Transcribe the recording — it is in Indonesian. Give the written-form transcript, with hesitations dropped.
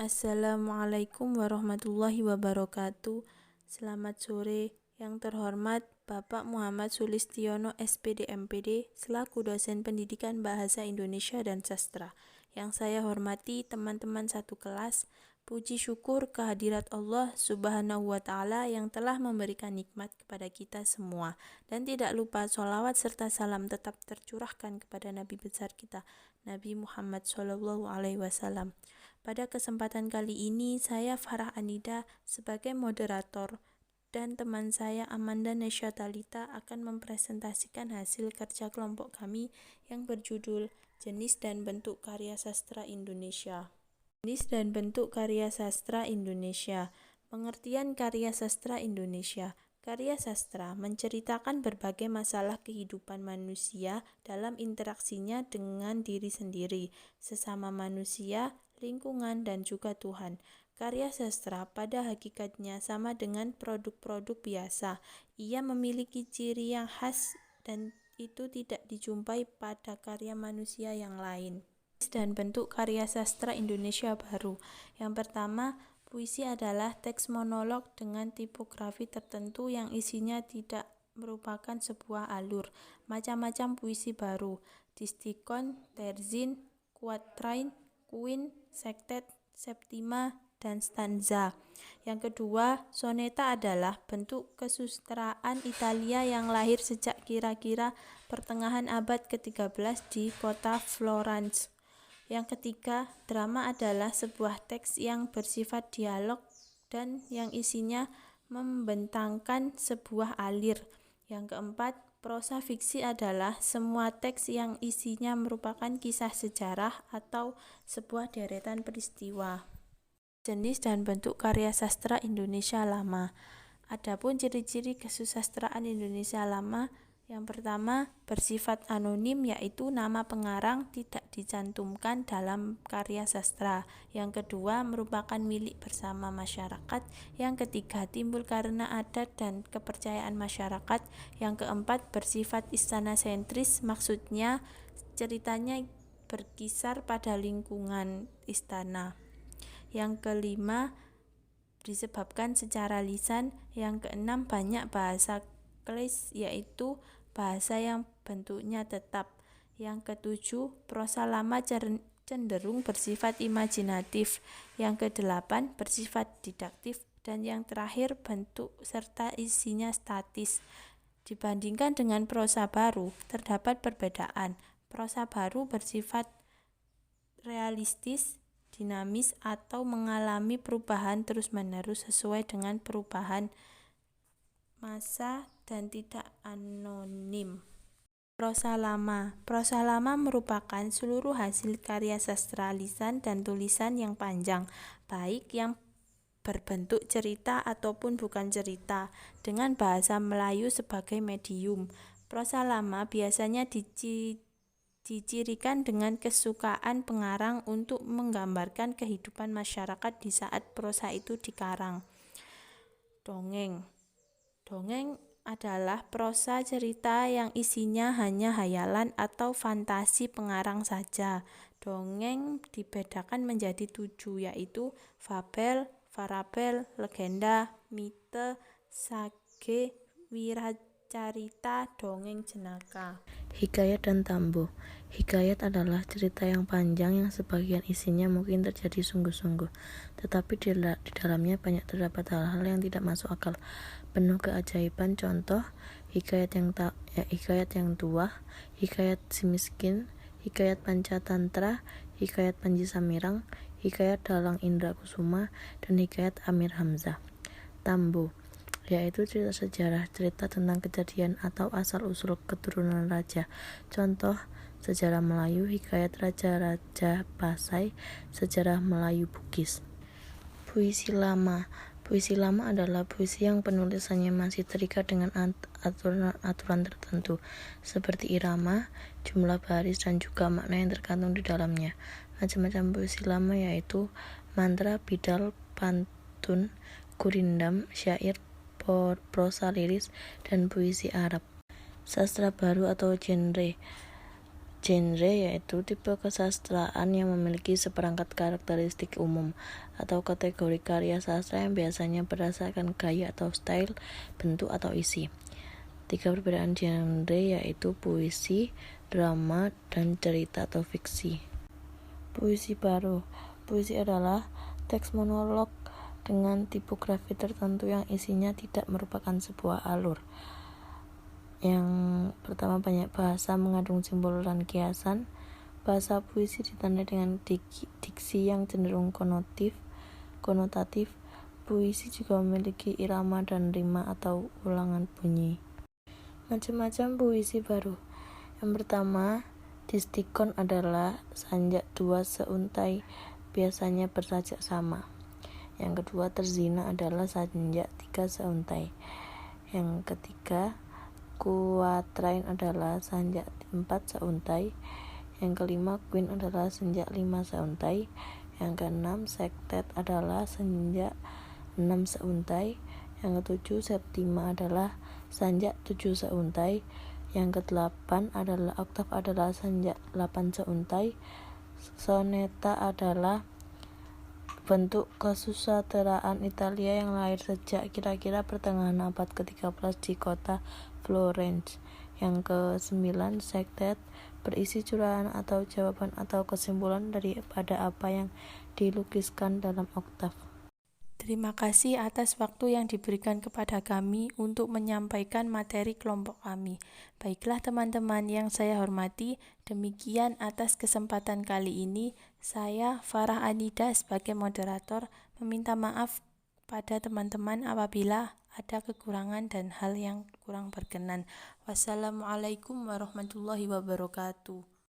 Assalamualaikum warahmatullahi wabarakatuh. Selamat sore, yang terhormat Bapak Muhammad Sulistiono SPD MPD selaku dosen pendidikan Bahasa Indonesia dan Sastra. Yang saya hormati teman-teman satu kelas, puji syukur kehadirat Allah Subhanahu wa Ta'ala yang telah memberikan nikmat kepada kita semua. Dan tidak lupa sholawat serta salam tetap tercurahkan kepada Nabi besar kita, Nabi Muhammad SAW. Pada kesempatan kali ini, saya Farah Anida sebagai moderator dan teman saya Amanda Nesya Talita akan mempresentasikan hasil kerja kelompok kami yang berjudul Jenis dan Bentuk Karya Sastra Indonesia. Jenis dan Bentuk Karya Sastra Indonesia. Pengertian karya sastra Indonesia. Karya sastra menceritakan berbagai masalah kehidupan manusia dalam interaksinya dengan diri sendiri, sesama manusia, lingkungan, dan juga Tuhan. Karya sastra pada hakikatnya sama dengan produk-produk biasa. Ia memiliki ciri yang khas dan itu tidak dijumpai pada karya manusia yang lain. Dan bentuk karya sastra Indonesia baru. Yang pertama, puisi adalah teks monolog dengan tipografi tertentu yang isinya tidak merupakan sebuah alur. Macam-macam puisi baru, distikon, terzin, kuatrain, kuin, sektet, septima, dan stanza. Yang kedua, soneta adalah bentuk kesusastraan Italia yang lahir sejak kira-kira pertengahan abad ke-13 di kota Florence. Yang ketiga, drama adalah sebuah teks yang bersifat dialog dan yang isinya membentangkan sebuah alir. Yang keempat, prosa fiksi adalah semua teks yang isinya merupakan kisah sejarah atau sebuah deretan peristiwa. Jenis dan bentuk karya sastra Indonesia lama. Adapun ciri-ciri kesusastraan Indonesia lama, yang pertama, bersifat anonim, yaitu nama pengarang tidak dicantumkan dalam karya sastra. Yang kedua, merupakan milik bersama masyarakat. Yang ketiga, timbul karena adat dan kepercayaan masyarakat. Yang keempat, bersifat istana sentris, maksudnya ceritanya berkisar pada lingkungan istana. Yang kelima, disebabkan secara lisan. Yang keenam, banyak bahasa klis, yaitu bahasa yang bentuknya tetap. Yang ketujuh, prosa lama cenderung bersifat imajinatif. Yang kedelapan, bersifat didaktif. Dan yang terakhir, bentuk serta isinya statis. Dibandingkan dengan prosa baru, terdapat perbedaan. Prosa baru bersifat realistis, dinamis, atau mengalami perubahan terus-menerus sesuai dengan perubahan masa dan tidak anonim. Prosa lama merupakan seluruh hasil karya sastra lisan dan tulisan yang panjang, baik yang berbentuk cerita ataupun bukan cerita, dengan bahasa Melayu sebagai medium. Prosa lama biasanya dicirikan dengan kesukaan pengarang untuk menggambarkan kehidupan masyarakat di saat prosa itu dikarang. Dongeng adalah prosa cerita yang isinya hanya hayalan atau fantasi pengarang saja. Dongeng dibedakan menjadi 7, yaitu fabel, farabel, legenda, mite, sage, wiracarita, dongeng jenaka. Hikayat dan tambo. Hikayat adalah cerita yang panjang yang sebagian isinya mungkin terjadi sungguh-sungguh, tetapi di dalamnya banyak terdapat hal-hal yang tidak masuk akal, penuh keajaiban. Contoh, hikayat yang tua, hikayat si miskin, hikayat Pancatantra, hikayat Panji Samirang, hikayat Dalang Indra Kusuma, dan hikayat Amir Hamzah. Tambo, yaitu cerita sejarah, cerita tentang kejadian atau asal-usul keturunan raja. Contoh, sejarah Melayu, hikayat Raja-Raja Pasai, sejarah Melayu Bugis. Puisi lama. Puisi lama adalah puisi yang penulisannya masih terikat dengan aturan tertentu, seperti irama, jumlah baris, dan juga makna yang terkandung di dalamnya. Macam-macam puisi lama yaitu mantra, bidal, pantun, gurindam, syair, prosa liris, dan puisi Arab. Sastra baru atau genre. Genre yaitu tipe kesastraan yang memiliki seperangkat karakteristik umum atau kategori karya sastra yang biasanya berdasarkan gaya atau style, bentuk atau isi. 3 perbedaan genre yaitu puisi, drama, dan cerita atau fiksi. Puisi baru. Puisi adalah teks monolog dengan tipografi tertentu yang isinya tidak merupakan sebuah alur. Yang pertama, banyak bahasa mengandung simbol dan kiasan. Bahasa puisi ditandai dengan diksi yang cenderung konotatif. Puisi juga memiliki irama dan rima atau ulangan bunyi. Macam-macam puisi baru. Yang pertama, distikon adalah sanjak 2 seuntai, biasanya bersajak sama. Yang kedua, terzina adalah sanjak 3 seuntai. Yang ketiga, kuatrain adalah sanjak 4 seuntai. Yang kelima, queen adalah sanjak 5 seuntai. Yang keenam, sektet adalah sanjak 6 seuntai. Yang ketujuh, septima adalah sanjak 7 seuntai. Yang kedelapan adalah oktav adalah sanjak 8 seuntai. Soneta adalah bentuk kesusasteraan Italia yang lahir sejak kira-kira pertengahan abad ke-13 di kota Florence. Yang ke-9, sektet berisi curahan atau jawaban atau kesimpulan daripada apa yang dilukiskan dalam oktav. Terima kasih atas waktu yang diberikan kepada kami untuk menyampaikan materi kelompok kami. Baiklah teman-teman yang saya hormati, demikian atas kesempatan kali ini. Saya Farah Anida sebagai moderator meminta maaf pada teman-teman apabila ada kekurangan dan hal yang kurang berkenan. Wassalamualaikum warahmatullahi wabarakatuh.